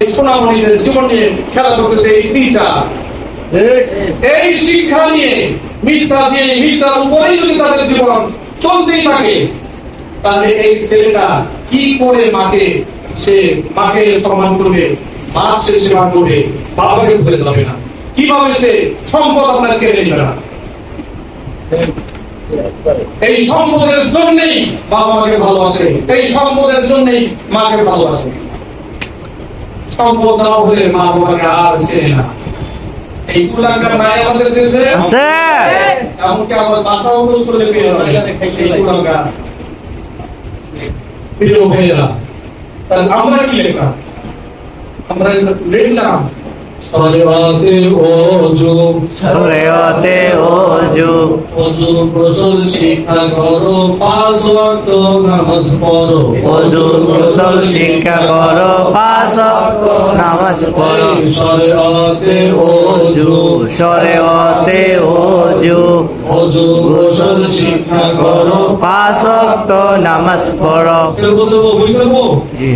সোনামণিদের জীবন নিয়ে খেলা করতেছে এই টিচার। এই শিক্ষা নিয়ে মিথ্যা দিয়ে মিথ্যার উপরেই যদি তাদের জীবন চলতেই থাকে, তাহলে এই ছেলেটা কি করে মাকে সম্মান করবে, মার সে সেবা করবে, বাবাকে ধরে যাবে না, কিভাবে সে সম্পদ আপনার কেড়ে নেবে না? এই সম্পদের জন্যই বাবা মাকে ভালোবাসে, এই সম্পদের জন্যই মাকে ভালোবাসে। সম্পদ না হলে মা বাবাকে আর চেনে না। এই কুলাঙ্গার নাই আমাদের দেশে আছে, এমনকি আমার বাসাও চলে পেয়ে এই কুলাঙ্গার প্রিয় ভাইয়েরা। তাহলে আমরা কি লিখলাম? আমরা লিখলাম শরীয়তে ওযু, শরীয়তে ওযু, ওযু গোসল শিক্ষা করো, 5 ওয়াক্ত নামাজ পড়ো। ওযু গোসল শিক্ষা করো, 5 ওয়াক্ত নামাজ পড়ো। শরীয়তে ওযু, শরীয়তে ওযু, ওযু গোসল শিক্ষা করো, 5 ওয়াক্ত নামাজ পড়ো। বুঝবো? জি।